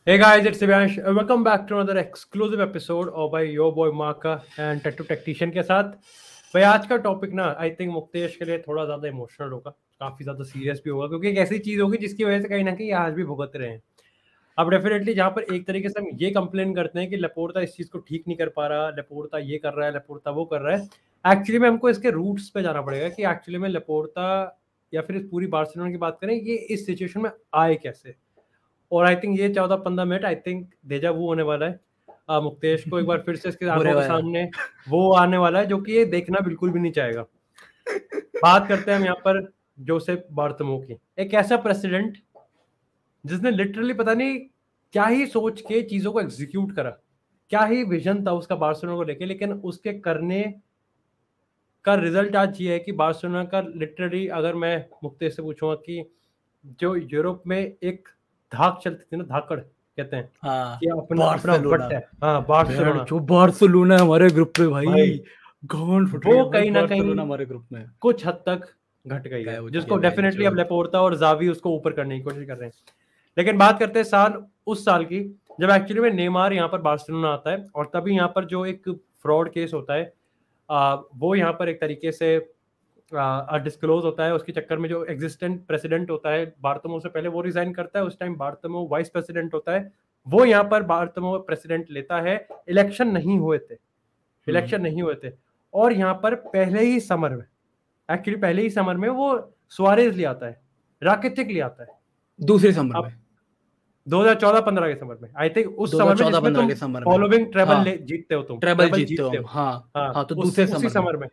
Hey guys, it's Divyansh. Welcome back to another exclusive episode of by your boy Marka and Tattoo Tactician के साथ। भाई आज का topic ना I think Muktesh के लिए थोड़ा ज़्यादा इमोशनल होगा, काफ़ी ज़्यादा सीरियस भी होगा क्योंकि एक ऐसी चीज़ होगी जिसकी वजह से कहीं ना कहीं आज भी भुगत रहे हैं। अब डेफिनेटली जहाँ पर एक तरीके से हम ये कंप्लेन करते हैं कि लेपोर्ता इस चीज़ को ठीक नहीं कर पा रहा, लेपोर्ता ये कर रहा है, लेपोर्ता वो कर रहा है, एक्चुअली में हमको इसके रूट्स पे जाना पड़ेगा कि एक्चुअली में लेपोर्ता या फिर इस पूरी बार्सिलोना की बात करें, ये इस सिचुएशन में आए कैसे। और आई थिंक ये 14-15 मिनट आई थिंक डेजा वू होने वाला है। मुक्तेश को एक बार फिर से इसके आंखों के सामने वो आने वाला है जो कि ये देखना बिल्कुल भी नहीं चाहेगा। बात करते हैं हम यहाँ पर जोसेफ बार्टोमेउ की, एक ऐसा प्रेसिडेंट जिसने लिटरली पता नहीं क्या ही सोच के चीजों को एग्जीक्यूट करा, क्या ही विजन था उसका बार्सिलोना को लेके, लेकिन उसके करने का रिजल्ट आज ये है कि बार्सिलोना का लिटरली, अगर मैं मुक्तेश से पूछूंगा कि जो यूरोप में एक धाक चलती थी ना, धाकड़ कहते हैं कि अपना अपना बट है, हाँ बार्सिलोना, जो बार्सिलोना हमारे ग्रुप पे भाई गांड फुट रही है, वो कहीं ना कहीं हमारे ग्रुप में कुछ हद तक घट गई है, जिसको डेफिनेटली अब लेपोर्ता और जावी उसको ऊपर करने की कोशिश कर रहे हैं। लेकिन बात करते हैं उस साल की जब एक्चुअली में नेमार यहाँ पर बार्सिलोना आता है, और तभी यहाँ पर जो एक फ्रॉड केस होता है वो यहाँ पर एक तरीके से डिस्क्लोज होता है। उसके चक्कर में जो एग्जिस्टेंट प्रेसिडेंट होता है बार्टोमेउ से पहले, वो रिजाइन करता है। उस टाइम बार्टोमेउ वाइस प्रेसिडेंट होता है, वो यहाँ पर बार्टोमेउ प्रेसिडेंट लेता है। इलेक्शन नहीं हुए थे और यहाँ पर पहले ही समर में वो सुआरेज ले आता है, राकिटिक ले आता है दूसरे समर में 2014-15 के समर में, आई थिंक उस समर में जिसमें तुम फॉलोइंग ट्रेबल जीतते हो, तुम ट्रेबल जीतते हो। हाँ तो दूसरे समर में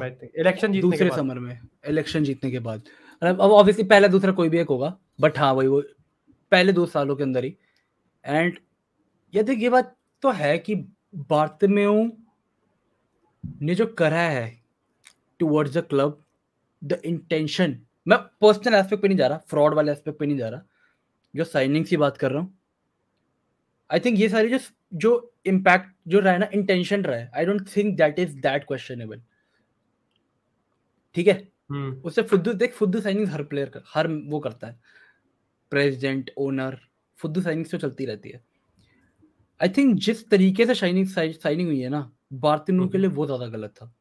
आई थिंक इलेक्शन जीतने के बाद, समर में इलेक्शन जीतने के बाद, अब ऑब्वियसली पहला दूसरा कोई भी एक होगा, बट हाँ वही वो पहले 2 सालों के अंदर ही। एंड ये बात तो है कि बार्टोमेउ ने जो करा है towards the club, the intention, मैं पर्सनल एस्पेक्ट पे नहीं जा रहा, फ्रॉड वाले एस्पेक्ट पे नहीं जा रहा, जो साइनिंग्स की बात कर रहा हूँ। आई थिंक ये सारी जो इम्पैक्ट जो रहा है ना, इंटेंशन रहा है, आई don't think that is that questionable. ठीक है, उससे फुद्दू साइनिंग हर प्लेयर का हर वो करता है, प्रेसिडेंट ओनर, फुद्दू साइनिंग तो चलती रहती है। आई थिंक जिस तरीके से साइनिंग हुई है ना बार्सिलोना के लिए, वो ज्यादा गलत था।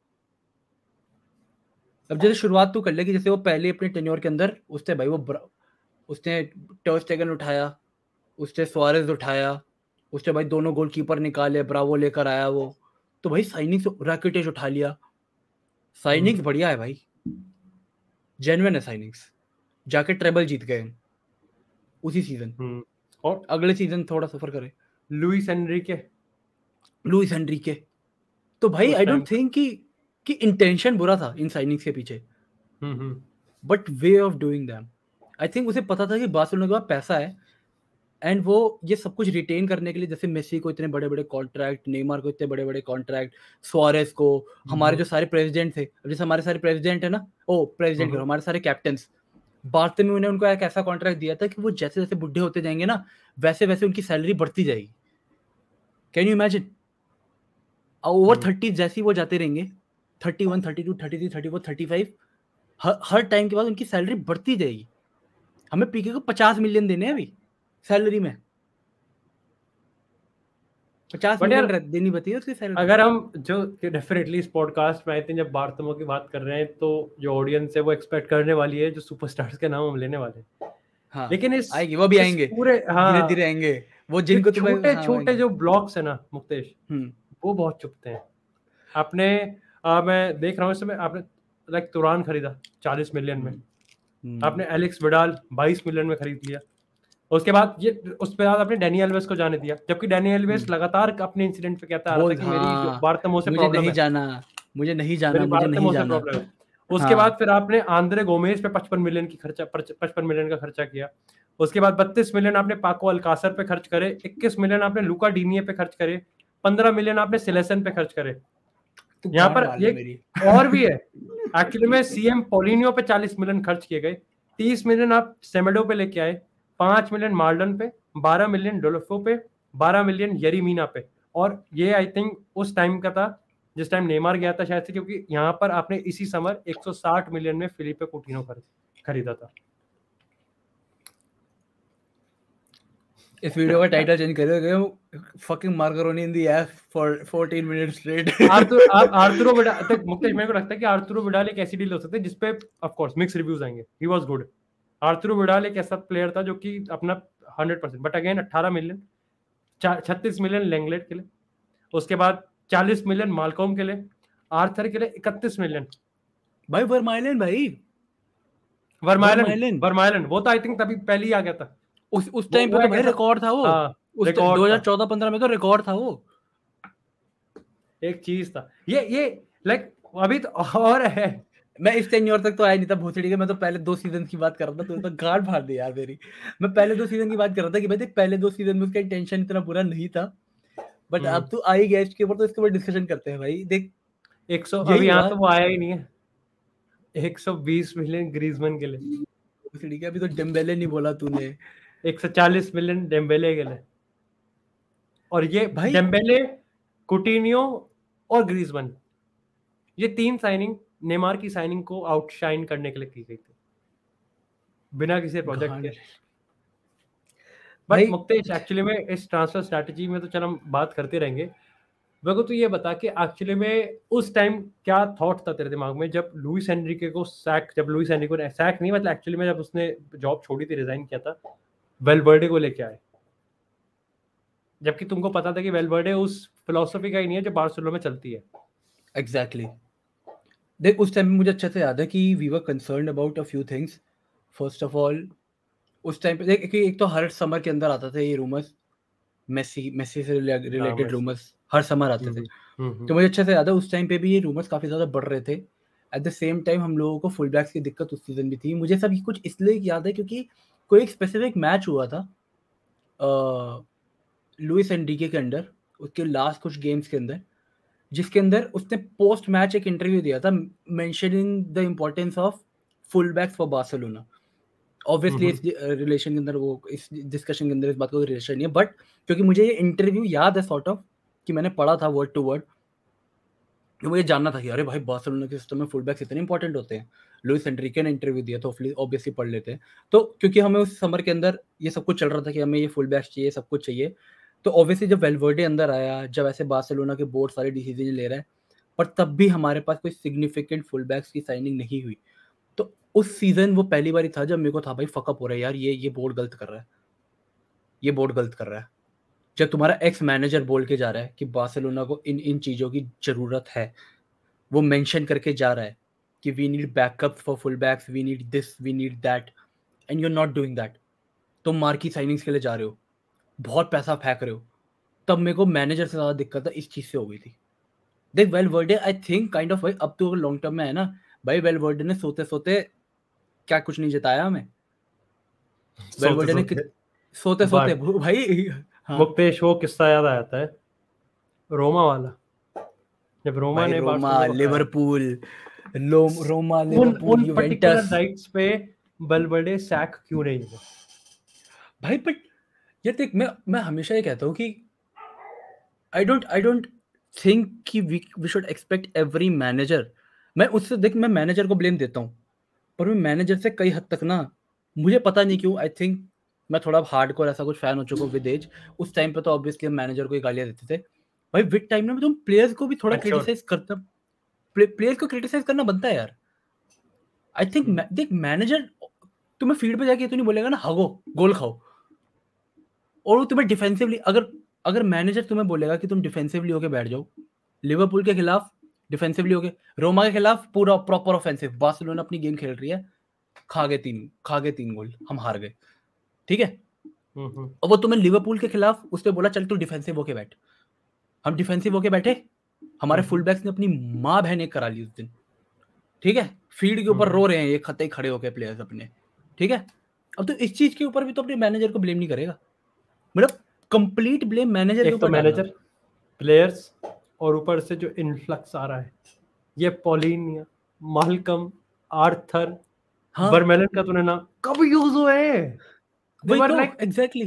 अब जैसे शुरुआत तो कर ले कि जैसे वो पहले अपने टेन्योर के अंदर उसने भाई उसने टर स्टेगन उठाया, उसने सुआरेज उठाया, उसने भाई दोनों गोलकीपर निकाले, ब्रावो लेकर आया वो, तो भाई साइनिंग रैकिटिच उठा लिया। साइनिंग्स बढ़िया है भाई, जेन्युइन है साइनिंग्स, जाके ट्रेबल जीत गए उसी सीजन, और अगले सीजन थोड़ा सफर करे लुइस एनरिके। तो भाई आई डोंट थिंक कि इंटेंशन बुरा था इन साइनिंग्स के पीछे, but way of doing them. I think उसे पता था कि बार्सिलोना के पास पैसा है एंड वो ये सब कुछ रिटेन करने के लिए, जैसे मेसी को इतने बड़े बड़े कॉन्ट्रैक्ट, नेमार को इतने बड़े बड़े कॉन्ट्रैक्ट, सुआरेज को, हमारे जो सारे प्रेसिडेंट थे, जैसे हमारे सारे प्रेसिडेंट है ना, प्रेसिडेंट हमारे सारे कैप्टन्स, बार्सिलोना ने उनको एक ऐसा कॉन्ट्रैक्ट दिया था कि वो जैसे जैसे बुढ़े होते जाएंगे ना, वैसे वैसे उनकी सैलरी बढ़ती जाएगी। कैन यू इमेजिन, ओवर 30 जैसे वो जाते रहेंगे, 31, 32, 33, 34, 35, हर टाइम के बाद उनकी सैलरी बढ़ती जाएगी। हमें पीके को 50 मिलियन देने हैं अभी सैलरी में, 50 मिलियन देनी पड़ती है उसकी सैलरी। अगर हम जो डेफिनेटली इस पॉडकास्ट में आई थिंक जब बार्टोमेउ की बात कर रहे हैं, तो जो ऑडियंस है वो एक्सपेक्ट करने वाली है जो सुपरस्टार्स के नाम हम लेने वाले हैं। हाँ, लेकिन इस आएंगे, वो भी आएंगे पूरे, हाँ धीरे-धीरे आएंगे वो, जिनको छोटे जो ब्लॉक्स है ना मुक्तेश, वो बहुत चुभते हैं। आपने मैं देख रहा हूँ इस समय, आपने लाइक तुरान खरीदा 40 मिलियन में, आपने एलेक्स विडाल 22 मिलियन में खरीद लिया, उसके बाद उसके बाद आपने डैनी एल्वेस को जाने दिया, जबकि डैनी एल्वेस लगातार अपने इंसिडेंट पे कहता आ रहा था कि मेरी बार्टोमेउ से प्रॉब्लम है, मुझे नहीं जाना। उसके बाद फिर आपने आंद्रे गोमेज पे 55 मिलियन का खर्चा किया। उसके बाद 32 मिलियन आपने पाको अल्कासर पे खर्च करे, 21 मिलियन आपने लुका डीनिये पे खर्च करे, 15 मिलियन आपने सिलेसन पे खर्च करे। यहाँ पर ये और भी है एक्चुअली में, सीएम पोलिनियो पे 40 मिलियन खर्च किए गए, 30 मिलियन आप सेमेडो पे लेके आए, 5 मिलियन मार्डन पे, 12 मिलियन डोलोफो पे, 12 मिलियन येरीमीना पे। और ये आई थिंक उस टाइम का था जिस टाइम नेमार गया था शायद से, क्योंकि यहाँ पर आपने इसी समर 160 मिलियन में फिलिपे coutinho खरीदा था। इस वीडियो का टाइटल चेंज करेंगे, fucking margaroni in the F for 14 minutes straight. Arturo Vidal तक मुकेश, मेरे को लगता है कि आर्तुरो विडाल एक ऐसी डील हो सकती है जिसपे ऑफ कोर्स मिक्स रिव्यूज आएंगे। He was good. Arturo Vidal एक ऐसा प्लेयर था जो कि अपना 100%, but again 18 million, 36 million Lenglet के लिए, उसके बाद 40 मिलियन मालकॉम के लिए, आर्थर के लिए 31 मिलियन। भाई वर्माइलन, भाई वर्माइलन वो तो आई थिंक तभी पहले ही आ गया था। उस टाइम पे तो भाई रिकॉर्ड था वो। हाँ, उस 2014-15 में तो रिकॉर्ड था वो, एक चीज था ये लाइक अभी तो और है। मैं इस टेन्योर तक तो आया नहीं था भोसड़ी के। मैं तो पहले 2 सीजन की बात कर रहा था, तूने तो गांड फाड़ दी यार मेरी। मैं पहले 2 सीजन की बात कर रहा था कि भाई देख पहले 2 सीजन में उसका टेंशन इतना बुरा नहीं था, बट अब तू आई गया इसके ऊपर, तो इसके ऊपर डिस्कशन करते हैं भाई। देख 100 अभी यहाँ तो वो आया ही नहीं है, 120 मिलियन ग्रीजमैन के लिए। भोसड़ी के अभी तो डेम्बेले नहीं बोला तूने। 140 मिलियन डेम्बेले के लिए, और ये भाई डेम्बेले, कुटिन्यो और ग्रीजमैन, ये 3 साइनिंग नेमार की साइनिंग को आउटशाइन करने के लिए की गई थी, बिना किसी प्रोजेक्ट के। बट मुक्तेश एक्चुअली में इस ट्रांसफर स्ट्रैटेजी में तो चल हम बात करते रहेंगे। मेरे को तो ये बता कि एक्चुअली में उस टाइम क्या थॉट था तेरे दिमाग में जब लुइस एनरिके को सैक, जब लुइस एनरिके को सैक नहीं, मतलब एक्चुअली में जब उसने जॉब छोड़ी थी, रिजाइन किया था, वेलवर्डे को लेके आए, जबकि तुमको पता था कि वेलवर्डे उस फिलॉसफी का ही नहीं है जो बार्सिलोना में चलती है। एग्जैक्टली देख उस टाइम मुझे अच्छे से याद है कि we were concerned about a few things. First of all उस टाइम पे देख कि एक तो हर समर के अंदर आता था ये रूमर्स, मेसी से रिलेटेड रूमर्स हर समर आते थे। तो मुझे अच्छे से याद है उस टाइम पे भी ये रूमर्स काफ़ी ज़्यादा बढ़ रहे थे। एट द सेम टाइम हम लोगों को फुल बैक्स की दिक्कत उस सीजन भी थी। मुझे सब कुछ इसलिए याद है क्योंकि कोई एक स्पेसिफिक मैच हुआ था लुइस एनरिके के अंडर, उसके लास्ट कुछ गेम्स के अंदर, जिसके अंदर उसने पोस्ट मैच एक इंटरव्यू दिया था mentioning the importance of full backs for Barcelona. Obviously इस रिलेशन के अंदर, वो इस डिस्कशन के अंदर इस बात का कोई रिलेशन नहीं है, बट क्योंकि मुझे ये इंटरव्यू याद है सॉर्ट ऑफ कि मैंने पढ़ा था वर्ड टू वर्ड, तो मुझे जानना था कि अरे भाई बार्सिलोना के सिस्टम में फुल बैक्स इतने इंपॉर्टेंट होते हैं। लुइस एनरिके ने इंटरव्यू दिया तो ऑब्वियसली पढ़ लेते हैं। तो क्योंकि हमें उस समर के अंदर ये सब कुछ चल रहा था कि हमें ये फुल बैक्स चाहिए, सब कुछ चाहिए, तो ऑब्वियसली जब वेलवर्डे अंदर आया, जब ऐसे बार्सिलोना के बोर्ड सारे डिसीजन ले रहा है, पर तब भी हमारे पास कोई सिग्निफिकेंट फुल बैक्स की साइनिंग नहीं हुई। तो उस सीजन वो पहली बार था जब मेरे को था भाई फकअप हो रहा है यार, ये बोर्ड गलत कर रहा है, ये बोर्ड गलत कर रहा है। जब तुम्हारा एक्स मैनेजर बोल के जा रहा है कि बार्सिलोना को इन इन चीज़ों की ज़रूरत है, वो मेंशन करके जा रहा है कि we need backup for full backs, we need this, we need that, and you are not doing that. तुम मार्की साइनिंग्स के लिए जा रहे हो, बहुत पैसा फेंक रहे हो। तब मेरे को मैनेजर से ज़्यादा दिक्कत इस चीज़ से हो गई थी। देख Valverde I think kind of भाई अब तो लॉन्ग टर्म में है ना भाई, वेलवर्डे ने सोते सोते क्या कुछ नहीं जिताया हमें। वेलवर्डे ने सोते सोते भाई। हाँ। मुक्तेश वो किस्सा याद आता है रोमा वाला, जब रोमा ने लिवरपूल यूवेंटस राइट्स पे वेलवर्डे सैक क्यों नहीं हुआ भाई। बट ये देख मैं हमेशा ये कहता हूँ कि आई डोंट थिंक कि we should expect every manager. मैं उससे देख मैं मैनेजर को ब्लेम देता हूँ, पर मैं मैनेजर से कई हद तक ना, मुझे पता नहीं क्यों, आई थिंक मैं थोड़ा हार्डकोर ऐसा कुछ फैन हो चुका हूँ विद एज। उस टाइम पे तो ऑब्वियसली हम मैनेजर को ही गालियाँ देते थे भाई। विद टाइम में तुम प्लेयर्स को भी थोड़ा क्रिटिसाइज करता, प्लेयर्स को क्रिटिसाइज करना बनता है यार। आई थिंक देख मैनेजर तुम्हें फील्ड पे जाके तो नहीं बोलेगा ना हागो गोल खाओ, और वो तुम्हें डिफेंसिवली अगर मैनेजर तुम्हें बोलेगा कि तुम डिफेंसिवली होके बैठ जाओ, लिवरपूल के खिलाफ डिफेंसिवली होके, रोमा के खिलाफ पूरा प्रॉपर ऑफेंसिव, बार्सिलोना अपनी गेम खेल रही है, खा गए 3 गोल, हम हार गए, ठीक है। और वो तुम्हें लिवरपूल के खिलाफ उसने बोला चल तू डिफेंसिव होके बैठ, हम डिफेंसिव होके बैठे, हमारे फुल बैक्स ने अपनी माँ बहने करा ली उस दिन, ठीक है। फील्ड के ऊपर रो रहे हैं ये खत्ते खड़े होके प्लेयर्स अपने, ठीक है। अब तो इस चीज के ऊपर भी तो अपने मैनेजर को ब्लेम नहीं करेगा, मतलब कंप्लीट ब्लेम मैनेजर के ऊपर, मैनेजर, प्लेयर्स, और ऊपर से जो इन्फ्लक्स आ रहा है, ये पॉलिन, माल्कम, आर्थर, वर्मेलन का तूने ना कब यूज हुए एग्जैक्टली।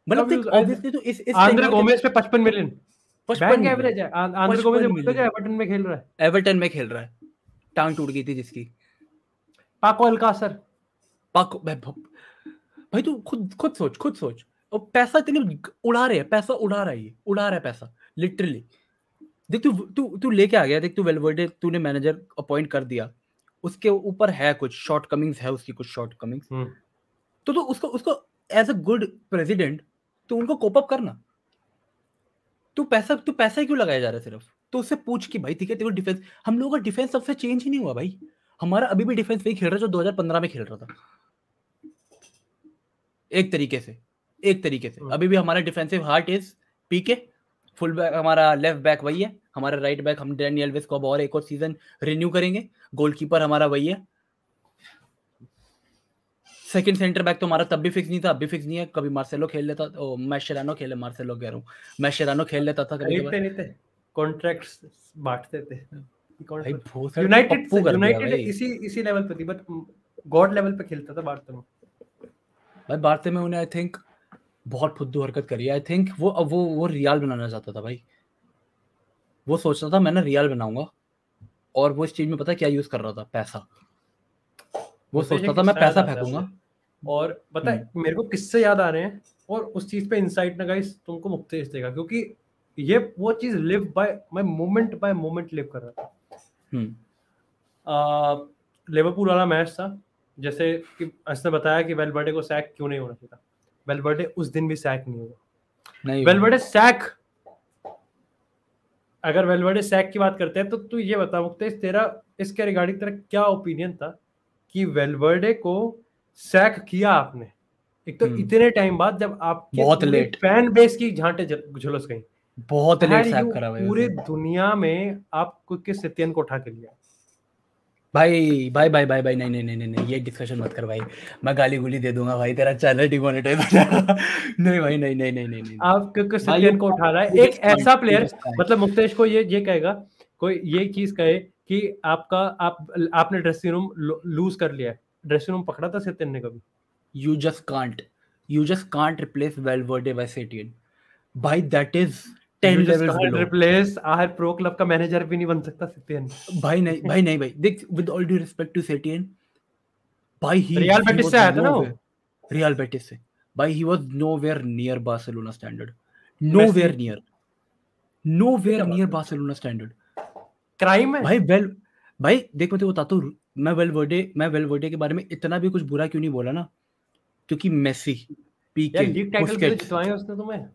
मतलब ऑब्वियसली तो इस आंद्रे गोमेज पे 55 मिलियन बैंक एवरेज है। आंद्रे गोमेज एवर्टन में खेल रहा है, टांग टूट गई थी जिसकी। पाको अल्कासर, भाई तू खुद सोच और पैसा इतने उड़ा रहे हैं, पैसा उड़ा रहा है, ये उड़ा रहा है पैसा लिटरली। देख तू लेके आ गया, देख तू वेलवर्डे तूने मैनेजर अपॉइंट कर दिया, उसके ऊपर है कुछ शॉर्ट कमिंग्स, है उसकी कुछ शॉर्ट कमिंग्स, तो उसको एज अ गुड प्रेसिडेंट तो उनको कोप अप करना। तू पैसा ही क्यों लगाया जा रहा है सिर्फ? तो उससे पूछ कि भाई ठीक है तेरे को डिफेंस, हम लोगों का डिफेंस सबसे चेंज ही नहीं हुआ भाई, हमारा अभी भी डिफेंस वही खेल रहा है जो 2015 में खेल रहा था। एक तरीके से अभी भी हमारा defensive heart is Pique, full back हमारा, लेफ्ट बैक वही है, हमारा राइट बैक हम डैनी एल्वेस को अब और एक और सीजन रिन्यू करेंगे, गोलकीपर हमारा वही है, सेकंड सेंटर बैक तो हमारा तब भी फिक्स नहीं था, अब भी फिक्स नहीं है, कभी मार्सेलो खेल लेता, ओ मैशेरानो खेले, मार्सेलो कह रहा हूँ, मैशेरानो खेल लेता था कभी कभार, नहीं थे कॉन्ट्रैक्ट्स बांटते थे भाई यूनाइटेड इसी लेवल पे थी, बट गॉड लेवल पे खेलता था बार्टो। भाई बार्टे में उन्हें आई थिंक बहुत फुद्दू हरकत करी, आई थिंक वो रियल बनाना चाहता था भाई, वो सोचता था मैंने रियल बनाऊंगा, और वो इस चीज में पता क्या यूज कर रहा था, पैसा। वो सोचता था मैं पैसा फेंकूंगा। और पता है मेरे को किससे याद आ रहे हैं, और उस चीज पे इंसाइट ना गाइस तुमको मुक्तेश देगा, क्योंकि ये वो चीज लिव बाय मोमेंट लिव कर रहा था। लिवरपूल वाला मैच था, जैसे कि उसने बताया कि वेलवर्डे को सैक क्यों नहीं होना चाहिए, वेलवर्डे उस दिन भी सैक नहीं हुआ। वेलवर्डे सैक, अगर वेलवर्डे सैक की बात करते हैं तो तू ये बता मुक्तेश, तेरा इसके रिगार्डिंग तेरा क्या ओपिनियन था कि वेलवर्डे को सैक किया आपने, एक तो इतने टाइम बाद, जब आपके बहुत लेट फैन बेस की झांटे झुलस गई, बहुत लेट सैक करा भाई, पूरे दुनिया में आप किस सेटियन को उठा के लिया भाई नहीं ये डिस्कशन मत कर भाई, मैं गाली गुली दे दूंगा भाई, तेरा चैनल डिमोनेटाइज हो जाएगा। नहीं भाई नहीं आप किस सेटियन को उठा रहा है एक ऐसा प्लेयर, मतलब मुक्तेश को ये कहेगा, कोई ये चीज कहे कि आपने ड्रेसिंग रूम लूज कर लिया है, ड्रेसिंग रूम पकड़ा था सेटियन ने कभी? You just can't replace Valverde by Setien भाई, that is 10 levels below। Replace are pro club का मैनेजर भी नहीं बन सकता सेटियन भाई नहीं देख, with all due respect to Setien भाई, रियल बेटिस से आया था ना वो, रियल बेटिस से भाई, he was nowhere near Barcelona standard, nowhere near Barcelona standard. Crime है भाई। भाई देख मैं तो बताता हूँ, मैं वेलवर्डे के बारे में इतना भी कुछ बुरा क्यों नहीं बोला ना, क्योंकि मेसी, पीके, बुस्केट्स, उसने तुम्हें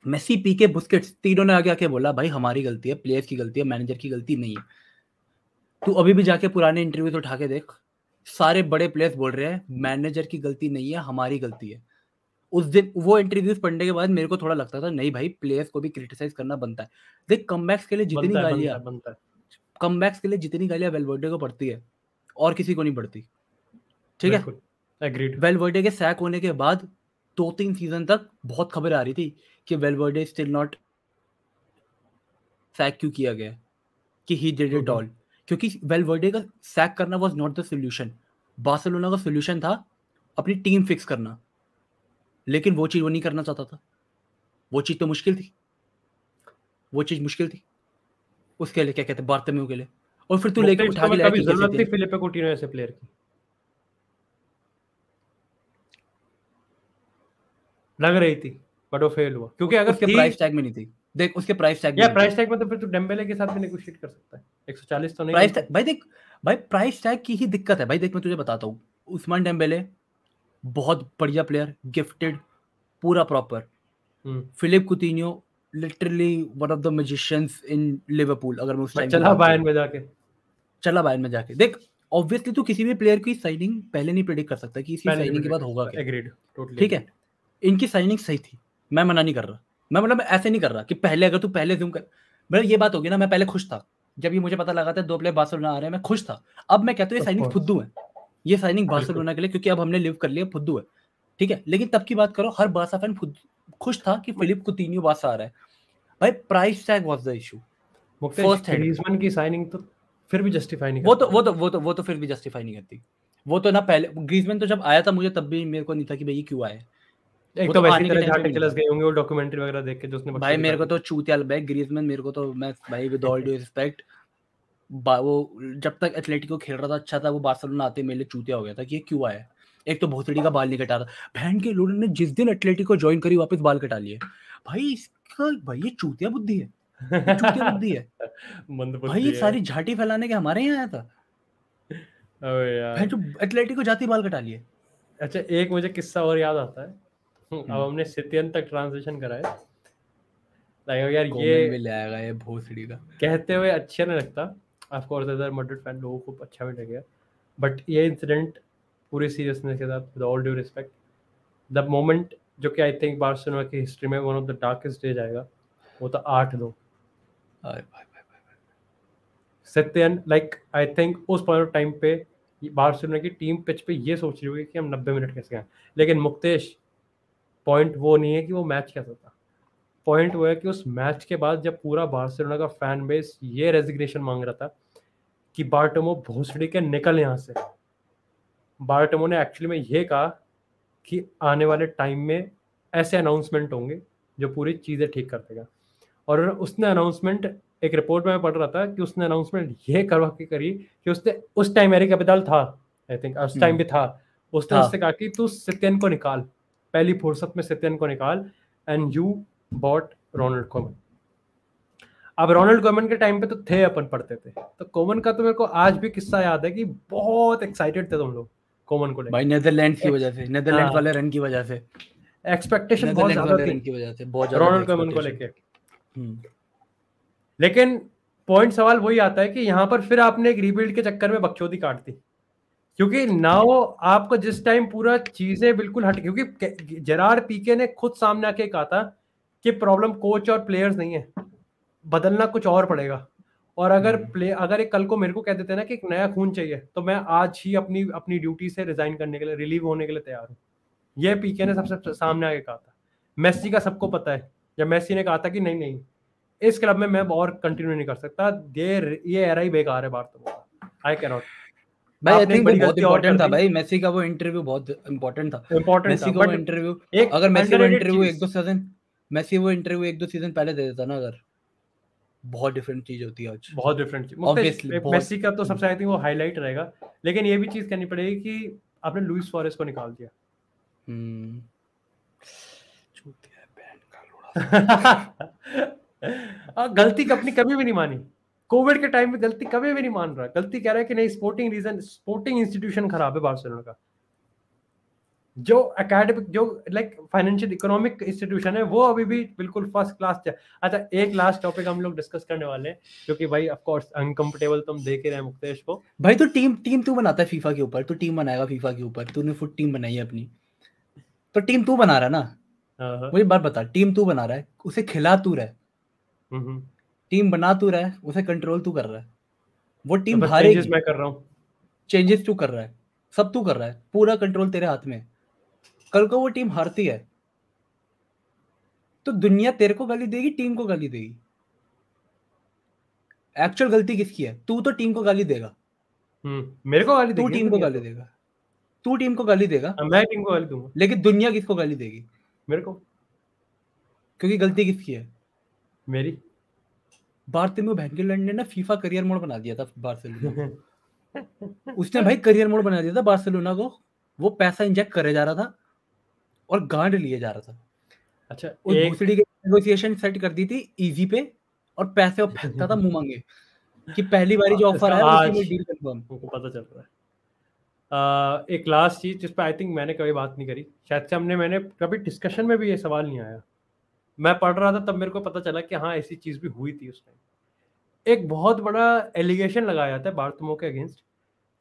मेसी, पीके, बुस्केट्स तीनों ने आगे आके बोला भाई हमारी गलती है, प्लेयर्स की गलती है, मैनेजर की गलती नहीं है। तू अभी भी जाके पुराने इंटरव्यूज उठा के देख, सारे बड़े प्लेयर्स बोल रहे हैं मैनेजर की गलती नहीं है, हमारी गलती है। उस दिन वो इंटरव्यूज पढ़ने के बाद मेरे को थोड़ा लगता था नहीं भाई, प्लेयर्स को भी क्रिटिसाइज करना बनता है। देख कमबैक्स के लिए जितनी गालियां वेलवर्डे को पड़ती है और किसी को नहीं पड़ती, ठीक है? एग्रीड। वेलवर्डे के सैक होने के बाद 2-3 सीजन तक बहुत खबर आ रही थी कि वेलवर्डे स्टिल नॉट सैक क्यों किया गया, कि ही डिड इट ऑल, क्योंकि वेलवर्डे का सैक करना was not the solution. Barcelona का सॉल्यूशन था अपनी टीम फिक्स करना, लेकिन वो चीज वो नहीं करना चाहता था, वो चीज तो मुश्किल थी, उसके लिए क्या कहते हैं बार्तोमेउ के लिए, और फिर तू लेके उठा के लाया कि जरूरत थी फिलिपे coutinho ऐसे प्लेयर की, लग रही थी, बट वो फेल हुआ क्योंकि अगर उसके प्राइस टैग में नहीं थी। देख उसके प्राइस टैग या प्राइस टैग में तो फिर तू डेम्बेले के साथ भी नेगोशिएट कर सकता है, 140 तो नहीं प्राइस टैग। भाई देख भाई प्राइस टैग की ही दिक्कत है भाई। देख मैं तुझे बताता हूँ, उस्मान डेम्बेले बहुत बढ़िया प्लेयर, गिफ्टेड, पूरा proper. Philippe Coutinho literally one of the magicians in Liverpool. अगर मैं उस टाइम चला बायर्न में जाके देख, ऑब्वियसली तू किसी भी प्लेयर की साइनिंग पहले नहीं प्रेडिक्ट कर सकता कि इसकी साइनिंग के बाद होगा क्या। एग्रीड, टोटली ठीक है, इनकी साइनिंग सही थी, मैं मना नहीं कर रहा, मैं मतलब ऐसे नहीं कर रहा कि पहले अगर तू पहले जूम कर, मतलब ये बात होगी ना, मैं पहले खुश था जब ये मुझे पता लगा था 2 प्लेयर बार्सिलोना आ रहे हैं, मैं खुश था। अब मैं कहता हूँ ये साइनिंग फुद्दू है, ये साइनिंग बार्सिलोना के लिए, क्योंकि अब हमने लिव कर लिया, फुद्दू है, ठीक है। लेकिन तब की बात करो, हर बार्सा फैन खुश था कि फिलिप कुतिन्यो बार्सा आ रहा है। भाई price tag was the issue. First Griezmann की साइनिंग तो फिर भी जस्टिफाई नहीं करती, वो तो फिर भी जस्टिफाई नहीं करती। वो तो ना पहले ग्रीजमैन तो जब आया था मुझे तब भी मेरे को नहीं था कि भाई ये क्यों आया। एक तो वैसे तरह झाटे चलस गए होंगे वो डॉक्यूमेंट्री वगैरह देख के जो उसने भाई मेरे को तो चूतिया बैग ग्रीजमैन, मेरे को तो मैं भाई विद ऑल ड्यू रिस्पेक्ट, वो जब तक एथलेटिको खेल रहा था अच्छा था, वो बार्सिलोना आते मेरे लिए चूतिया हो गया था कि ये क्यों आया। एक तो भोसड़ी का बाल नहीं कटा था, बहन के लोगों ने जिस दिन एथलेटिको ज्वाइन करी वापस बाल कटा लिए। भाई इसका भाई ये चूतिया बुद्धि है, ये चूतिया बुद्धि है भाई, ये सारी झाटी फैलाने के हमारे यहाँ आया था। अबे यार जो एथलेटिको जाती बाल कटा लिए। अच्छा एक मुझे किस्सा और याद आता है, अब हमने सितियन तक ट्रांजिशन करा है, यार ये भी ले आएगा ये भोसड़ी का, कहते हुए अच्छा नहीं लगता, of course as a Madrid fan लोगों को अच्छा भी लगेगा, बट ये इंसिडेंट पूरी सीरियसनेस के साथ, with all due respect, the moment जो कि आई थिंक बार्सिलोना की हिस्ट्री में one of the darkest days आएगा, वो तो 8-2 सत्यन, लाइक आई थिंक उस पॉइंट ऑफ टाइम पे बार्सिलोना की टीम पिच पे ये सोच रही होगी कि हम 90 मिनट कैसे गए, लेकिन मुक्तेश पॉइंट वो नहीं है कि वो मैच कैसा था, पॉइंट वो है कि उस मैच के बाद जब पूरा बार्सिलोना का फैन बेस ये रेजिग्नेशन मांग रहा था कि बार्टोमो भोसड़ी के निकल यहाँ से, बार्टोमो ने एक्चुअली में ये कहा कि आने वाले टाइम में ऐसे अनाउंसमेंट होंगे जो पूरी चीज़ें ठीक कर देगा, और उसने अनाउंसमेंट, एक रिपोर्ट में पढ़ रहा था कि उसने अनाउंसमेंट ये करवा के करी कि उसने उस टाइम एरिक कैपिटल था, आई थिंक उस टाइम भी था, उसने उससे कहा कि तू सित्यन को निकाल, पहली फुर्सत में सित्यन को निकाल, and you bought Ronald Koeman. अब रोनाल्ड कोमन के टाइम पे तो थे, अपन पढ़ते थे, तो कोमन का तो मेरे को आज भी किस्सा याद है कि बहुत एक्साइटेड थे तुम लोग कोमन को लेकर, भाई नेदरलैंड्स की वजह से, नेदरलैंड्स वाले रन की वजह से, एक्सपेक्टेशन बहुत ज्यादा थी रन की वजह से, बहुत ज्यादा रोनाल्ड कोमन को लेके। लेकिन पॉइंट सवाल वही आता है कि यहाँ पर फिर आपने एक रीबिल्ड के चक्कर में बकचोदी काट दी, क्योंकि नाउ आपको जिस टाइम पूरा चीजें बिल्कुल हट, क्योंकि जेरार्ड पीके ने खुद सामने आके कहा था कि प्रॉब्लम कोच और प्लेयर्स नहीं है, बदलना कुछ और पड़ेगा, और अगर एक कल को मेरे को कह देते ना कि एक नया खून चाहिए, तो मैं आज ही अपनी ड्यूटी से रिजाइन करने के लिए, रिलीव होने के लिए तैयार हूँ। ये पीके ने सबसे सामने आके कहा था। मेसी का सबको पता है, जब मेसी ने कहा था कि नहीं इस क्लब में मैं और कंटिन्यू नहीं कर सकता, ये एरा ही बेकार है बार्टोमो का, आई कैन नॉट। भाई आई थिंक बहुत इंपॉर्टेंट था भाई, मेसी का वो इंटरव्यू बहुत इंपॉर्टेंट था, मेसी का वो इंटरव्यू, अगर मेसी वो इंटरव्यू एक दो सीजन पहले दे देता ना, अगर बहुत डिफरेंट चीज होती है आज, बहुत डिफरेंट चीज। ऑब्वियसली मेसी का तो सबसे आई थिंक वो हाईलाइट रहेगा, लेकिन ये भी चीज करनी पड़ेगी कि आपने लुइस सुआरेज को निकाल दिया। गलती अपनी कभी भी नहीं मानी, कोविड के टाइम में गलती कभी भी नहीं मान रहा, गलती कह रहा है कि नहीं, स्पोर्टिंग इंस्टीट्यूशन खराब है बार्सिलोना का, जो एकेडमिक, जो लाइक फाइनेंशियल इकोनॉमिक इंस्टीट्यूशन है वो अभी भी बिल्कुल फर्स्ट क्लास है। अच्छा एक लास्ट टॉपिक हम लोग डिस्कस करने वाले हैं, क्योंकि भाई ऑफ कोर्स अनकंफर्टेबल तुम देख ही रहे हैं मुक्तेश को। भाई तो टीम तू बनाता है फीफा के ऊपर, तू टीम बनाएगा फीफा के ऊपर, तूने फुट टीम बनाई है अपनी, तो टीम तू बना रहा है ना, मुझे बात बता, टीम तू बना रहा है, उसे खिला तू रहा है, टीम बना तू रहा है, उसे कंट्रोल तू कर रहा है, वो टीम हारेगी, चेंजेस मैं कर रहा हूँ, चेंजेस तू कर रहा है, सब तू कर रहा है, पूरा कंट्रोल तेरे हाथ में। कल को वो टीम हारती है तो दुनिया तेरे को गाली देगी, टीम को गाली देगी। एक्चुअल गलती किसकी है? तू तो टीम को गाली देगा, मेरे को गाली देगी, तू टीम को गाली देगा, तू टीम को गाली देगा, मैं टीम को गाली दूंगा, लेकिन दुनिया किसको गाली देगी? मेरे को, क्योंकि गलती किसकी है? मेरी। बार्सिलोना बैंगलैंड ने ना फीफा करियर मोड बना दिया था बार्सिलोना उसने भाई करियर मोड बना दिया था बार्सिलोना को, वो पैसा इंजेक्ट करे जा रहा था और गांड लिए जा रहा था। अच्छा उस भोसड़ी की नेगोशिएशन सेट कर दी थी इजी पे, और पैसे वो फेंकता था मुंह मांगे कि पहली बारी जो ऑफर आया उसी में डील कंफर्म। उनको पता चल रहा है। एक लास्ट चीज जिस पे आई थिंक मैंने कभी बात नहीं करी, शायद से मैंने कभी डिस्कशन में भी ये सवाल नहीं आया, मैं पढ़ रहा था तब मेरे को पता चला कि हाँ ऐसी चीज भी हुई थी उस टाइम। एक बहुत बड़ा एलिगेशन लगाया जाता है बार्टोमो के अगेंस्ट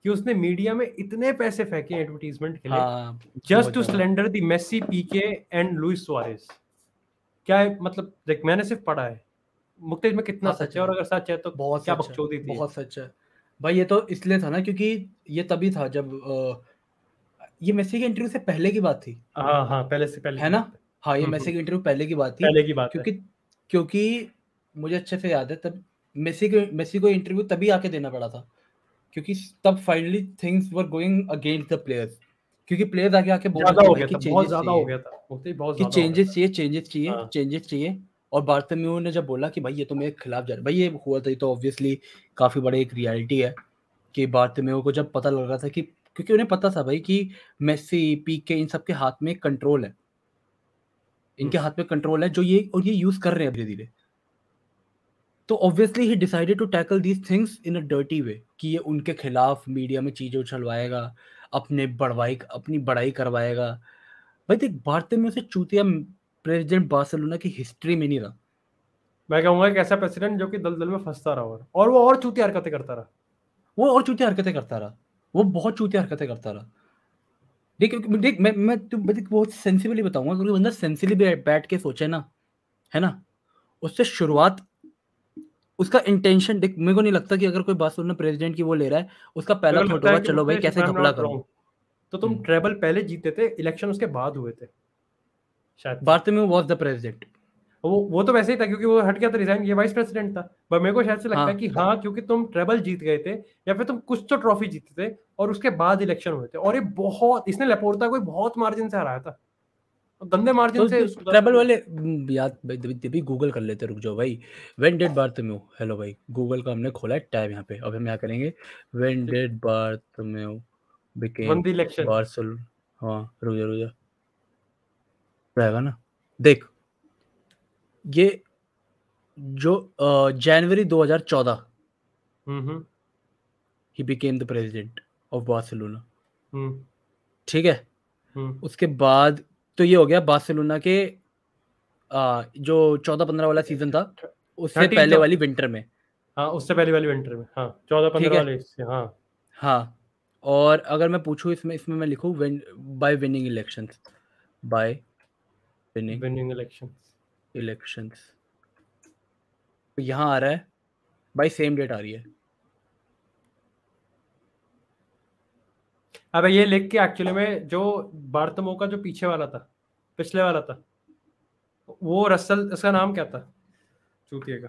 कि उसने मीडिया में इतने पैसे फेंके एडवर्टीजमेंट के लिए, just to slander the Messi, Pique and Luis Suarez. क्या है मतलब, देख मैंने सिर्फ पढ़ा है, मुक्तेश में कितना सच है, और अगर सच है तो बहुत क्या बकचोदी थी। बहुत सच है भाई, ये तो इसलिए था ना क्योंकि ये तभी था जब ये मेसी के इंटरव्यू से पहले की बात थी। हाँ पहले से पहले है ना, हाँ ये मेसी के इंटरव्यू पहले की बात थी, क्योंकि मुझे अच्छे से याद है तब मेसी को इंटरव्यू तभी आके देना पड़ा था, क्योंकि तब finally things were going against the players, क्योंकि प्लेयर्स आके बोल रहे थे कि बहुत ज्यादा हो गया था, कि चेंजेस चाहिए, और बार्टोमेओ ने जब बोला कि भाई ये तो मेरे खिलाफ जा रहा है, भाई ये हुआ था, तो ऑब्वियसली काफी बड़ा एक रियलिटी है कि बार्टोमेओ को जब पता लग रहा था कि क्योंकि उन्हें पता था भाई कि मेसी, पीके, इन सब के हाथ में कंट्रोल है, इनके हाथ में कंट्रोल है जो ये यूज कर रहे हैं धीरे धीरे। तो obviously he decided to tackle these things in a dirty way, कि ये उनके खिलाफ मीडिया में चीजें उछलवाएगा, अपनी बड़ाई करवाएगा। भाई देख, बार्टोमेउ से चूतिया प्रेसिडेंट बार्सिलोना की हिस्ट्री में नहीं रहा। मैं कहूंगा एक ऐसा प्रेसिडेंट जो कि दलदल में फंसता रहा और वो और चूतिया हरकतें करता रहा, वो बहुत चूतिया हरकतें करता रहा। देख मैं बहुत सेंसिबली बताऊंगा, क्योंकि बंदा सेंसिबली बैठ के सोचे ना, है ना, उससे शुरुआत, उसका इंटेंशन देख, मेरे को नहीं लगता कि अगर कोई बार्सिलोना प्रेसिडेंट की वो ले रहा है, उसका पहला थॉट होगा चलो भाई कैसे घपला करूं। तो तुम ट्रेबल पहले जीते थे, इलेक्शन उसके बाद हुए थे शायद। बार्टोमेउ वाज द प्रेसिडेंट, वो तो वैसे ही था क्योंकि वो हट गया था, रिजाइन, ये वाइस प्रेसिडेंट था। पर मेरे को शायद से लगता है कि हाँ, क्योंकि तुम ट्रेबल जीत गए थे या फिर तुम कुछ तो ट्रॉफी जीते थे और उसके बाद इलेक्शन हुए थे, और ये बहुत, इसने लेपोर्टा को बहुत मार्जिन से हराया था, गंदे मार्जिन से। ट्रेबल वाले याद भी गूगल कर लेते, रुक जाओ भाई। व्हेन डिड बार्टोमेउ, हेलो भाई, गूगल का हमने खोला है टैब यहाँ पे, अब हम क्या करेंगे, व्हेन डिड बार्टोमेउ बिकेम बार्सिलोना, हाँ रुक जा रहेगा ना, देख ये जो जनवरी 2014 he became the president of Barcelona, ठीक है। उसके बाद तो ये हो गया बार्सिलोना के जो 14-15 वाला सीजन था, उससे पहले वाली विंटर में, हाँ उससे पहले वाली विंटर में, हाँ 14-15 वाले, हाँ। और अगर मैं पूछूं इसमें मैं लिखूं bye winning elections, bye winning elections, तो यहाँ आ रहा है बाय सेम डेट आ रही है। अब ये लिख के एक्चुअली में जो बार्टोमेउ का जो पीछे वाला था, पिछले वाला था, वो रसल, इसका नाम क्या था चूतिए का,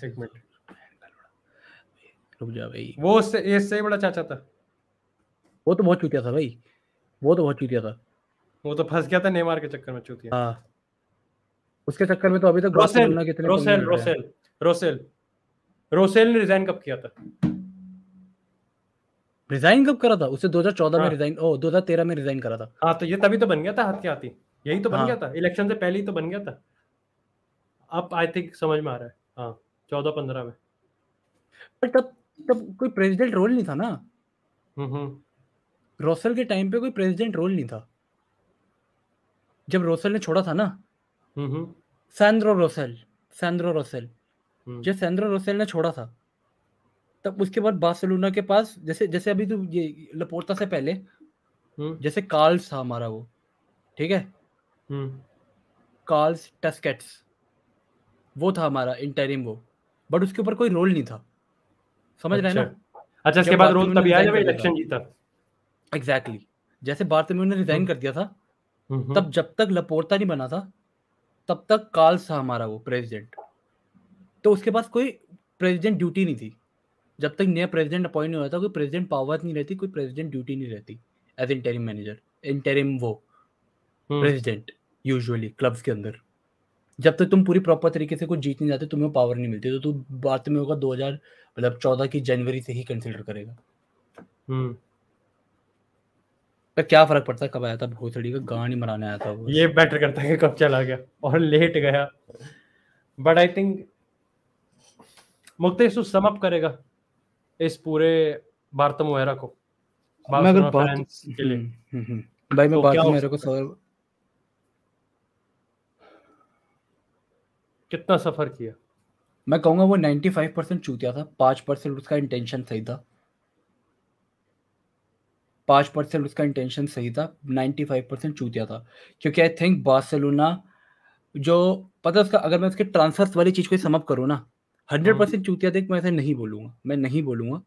एक मिनट रुक जा भाई, वो इससे बड़ा चाचा था, वो तो बहुत चूतिया था भाई, वो तो बहुत चूतिया था, वो तो फंस गया था नेमार के चक्कर में, चूतिया। हाँ, उसके चक्कर में तो अभी तक बार्सिलोना कितने रोसेल ने रिजाइन कब किया था? रिजाइन कब करा था उससे? 2014 में रिजाइन, 2013 में रिजाइन करा था। हाँ तो ये तभी तो बन गया था हाथ के हाथी, यही तो बन गया था, इलेक्शन से पहले ही तो बन गया था। अब आई थिंक समझ में आ रहा है, हाँ 14-15 में। पर तब कोई प्रेसिडेंट रोल नहीं था ना, रोसेल के टाइम पे कोई प्रेसिडेंट रोल नहीं था। जब रोसेल ने छोड़ा था ना, सैंड्रो रोसेल जब सैंड्रो रोसेल ने छोड़ा था, तब उसके बाद बार्सिलोना के पास जैसे अभी तो ये लपोर्ता से पहले जैसे कार्ल्स था हमारा वो, ठीक है, कार्ल्स टस्केट्स, वो था हमारा इंटरिम वो, बट उसके ऊपर कोई रोल नहीं था, समझ रहे हैं ना? अच्छा, इसके बाद रोल तभी आया जब इलेक्शन जीता। एग्जैक्टली, जैसे बार्टोमेउ ने रिजाइन कर दिया था, तब जब तक लपोर्ता नहीं बना था, तब तक कार्ल्स था हमारा वो प्रेसिडेंट। तो उसके पास कोई प्रेसिडेंट ड्यूटी नहीं थी, जब तक नया प्रेसिडेंट अपॉइंट नहीं होता, कोई प्रेसिडेंट पावर नहीं रहती, कोई प्रेसिडेंट ड्यूटी नहीं रहती एज इंटरिम मैनेजर, इंटरिम वो प्रेसिडेंट यूजुअली क्लब्स के अंदर। जब तक तुम पूरी प्रॉपर तरीके से कुछ जीत नहीं जाते, तुम्हें पावर नहीं मिलती, तो तू बार्टोमेउ होगा 2014 की जनवरी से ही कंसिडर करेगा। पर क्या फर्क पड़ता है कब आया था भोसड़ी का गान ही मराने आया था वो, ये बेटर करता है कि कब चला गया और लेट गया। But I think Muktesh sum up करेगा इस पूरे बार्टोमेउ एरा को, मैं अगर बात के लिए भाई, मैं बार्टोमेउ एरा को कितना सफर किया, मैं कहूंगा वो 95% चूतिया था, 5% उसका इंटेंशन सही था, 5% उसका इंटेंशन सही था, 95% चूतिया था। क्योंकि आई थिंक बार्सिलोना जो पता उसका, अगर मैं उसके ट्रांसफर्स वाली चीज को सम अप करूँ ना, 100% चूतिया देख, मैं ऐसे नहीं बोलूंगा,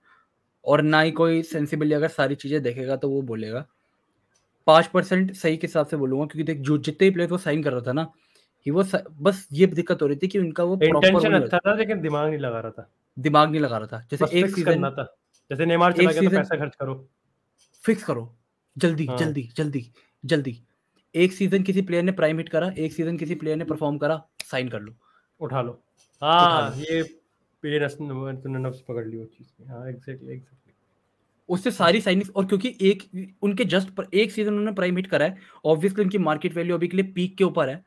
और ना ही कोई सेंसिबली अगर सारी चीजें देखेगा तो वो बोलेगा। 5% सही के हिसाब से बोलूंगा, क्योंकि देख जो जितने भी प्लेयर वो साइन कर रहा था ना, वो बस ये दिक्कत हो रही थी कि उनका वो इंटेंशन अच्छा था लेकिन दिमाग नहीं लगा रहा था। जैसे एक सीजन करना था, जैसे नेमार चला गया तो पैसा खर्च करो, फिक्स करो जल्दी। एक सीजन किसी प्लेयर ने प्राइम हिट करा, एक सीजन किसी प्लेयर ने परफॉर्म करा, साइन कर लो, उठा लो। हाँ ये नफ्स पकड़ ली वो चीज। हाँ एग्जैक्टली। उससे सारी साइनिंग्स, और क्योंकि एक उनके जस्ट पर एक सीजन उन्होंने प्राइम हिट करा है, ऑब्वियसली उनकी मार्केट वैल्यू अभी के लिए पीक के ऊपर है।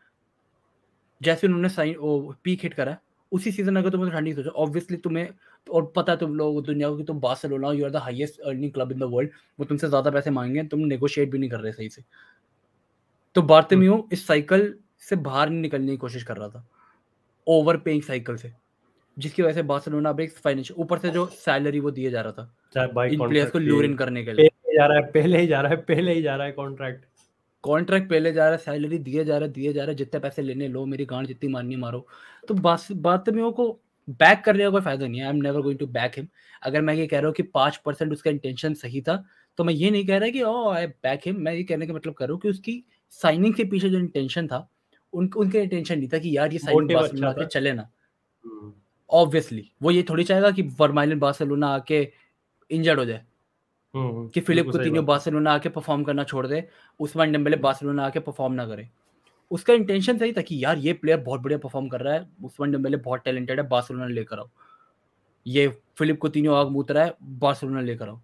जैसे उन्होंने साइन पीक हिट करा है, उसी सीजन अगर तुम ठंडी सोचो, ऑब्वियसली तुम्हें और पता है तुम लोग दुनिया को कि तुम Barcelona, you are the highest earning club in the world, वो तुमसे ज्यादा पैसे मांगेंगे, तुम नेगोशिएट भी नहीं कर रहे सही से। तो बार्तेमियो इस साइकिल से बाहर नहीं निकलने की कोशिश कर रहा था, ओवर पेइंग साइकिल से, जिसकी वजह से बार्सिलोना अब एक फाइनेंशियल, ऊपर से जो सैलरी वो दिए जा रहा था इन प्लेयर्स को लूर इन करने के लिए, पहले ही जा रहा है कॉन्ट्रैक्ट पहले जा रहा है, सैलरी दिए जा रहा है, जितने पैसे लेने लो, मेरी गांड जितनी मारनी मारो। तो बार्तेमियो को बैक करने का कोई फायदा नहीं है। I am never going to back him. अगर मैं ये कह रहा हूँ कि 5% उसका इंटेंशन सही था, तो मैं ये नहीं कह रहा कि आई बैक हिम। मैं ये कहने का मतलब कर रहा हूँ कि उसकी साइनिंग के पीछे जो इंटेंशन था, उनका इंटेंशन नहीं था कि यार ये साइनिंग बार्सिलोना के चले ना। ऑब्वियसली वो ये थोड़ी चाहेगा कि वर्माइलन बार्सिलोना आके इंजर्ड हो जाए, कि फिलिप कुतिन्यो बार्सिलोना आके परफॉर्म करना छोड़ दे, उस्मान डेम्बेले बार्सिलोना आके परफॉर्म ना करे। उसका इंटेंशन सही था कि यार ये प्लेयर बहुत बढ़िया परफॉर्म कर रहा है, उस्मान डेम्बेले बहुत टैलेंटेड है, बार्सिलोना लेकर आओ। ये फिलिप कुतिन्यो आग मूत रहा है, बार्सिलोना लेकर आओ।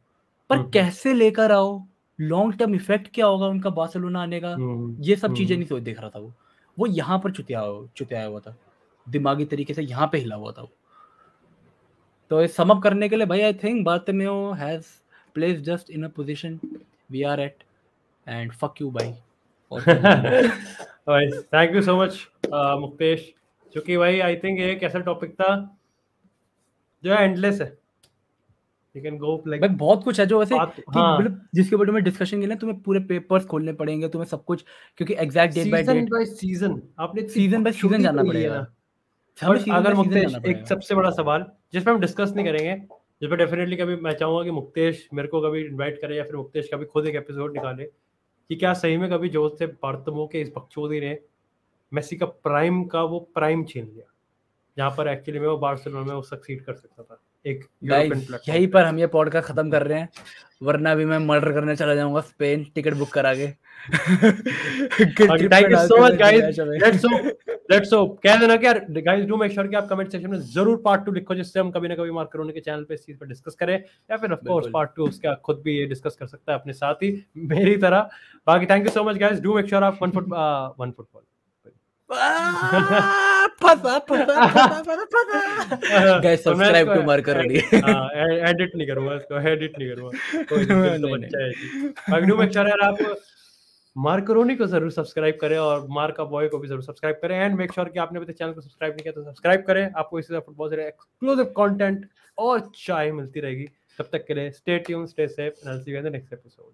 पर कैसे लेकर आओ, लॉन्ग टर्म इफेक्ट क्या होगा उनका बार्सिलोना आने का, ये सब चीजें नहीं सोच देख रहा था वो यहाँ पर चुतिया हुआ था, दिमागी तरीके से यहाँ पे हिला हुआ था वो। तो सम अप करने के लिए भाई, I think Bartomeu has placed just in a position we are at, and fuck you bhai। भाई thank you so much Muktesh, क्योंकि भाई आई थिंक ये एक ऐसा टॉपिक था जो एंडलेस है। You can go like भाई बहुत कुछ है जो वैसे मतलब जिसके ऊपर तुम्हें डिस्कशन के लिए तुम्हें पूरे पेपर्स खोलने पड़ेंगे, तुम्हें सब कुछ, क्योंकि exact date by date, season आपने सीजन बाय सीजन जाना पड़ेगा। अगर मुक्तेश, एक सबसे बड़ा सवाल जिस पर हम डिस्कस नहीं करेंगे, जिस पर डेफिनेटली कभी मैं चाहूंगा कि मुक्तेश मेरे को कभी इनवाइट करे, या फिर मुक्तेश कभी खुद एक एपिसोड निकाले कि क्या सही में कभी जोश से बार्तेमियो के इस बकचोदी ने मेसी का प्राइम छीन लिया, जहाँ पर एक्चुअली में वो बार्सिलोना में वो सक्सीड कर सकता था एक यूरोपियन प्लेटफॉर्म। यहीं पर हम ये पॉडकास्ट खत्म कर रहे हैं, वरना भी मैं मर्डर करने चला जाऊंगा स्पेन, टिकट बुक करा के। Thank you so much guys, let's hope कह देना कि यार गाइस डू मेक श्योर कि आप कमेंट सेक्शन में जरूर पार्ट 2 लिखो, जिससे हम कभी ना कभी मार्करोनी के चैनल पे इस चीज पर डिस्कस करें, या फिर ऑफ कोर्स पार्ट 2 उसका खुद भी ये डिस्कस कर सकता है अपने साथ ही मेरी तरह। बाकी thank you so much guys, do make sure आप one football guys subscribe to Markaroni. Edit नहीं करूंगा इसको, कोई तो बच्चा है। बाकी डू मेक श्योर यार आप मार्करोनी को जरूर सब्सक्राइब करें, और मार्का बॉय को भी जरूर सब्सक्राइब करें, एंड मेक श्योर कि आपने अभी तक चैनल को सब्सक्राइब नहीं किया तो सब्सक्राइब करें। आपको इसी तरह फुटबॉल से एक्सक्लूसिव कंटेंट और चाय मिलती रहेगी। तब तक के लिए stay tuned, stay safe, and I will see you in the next episode.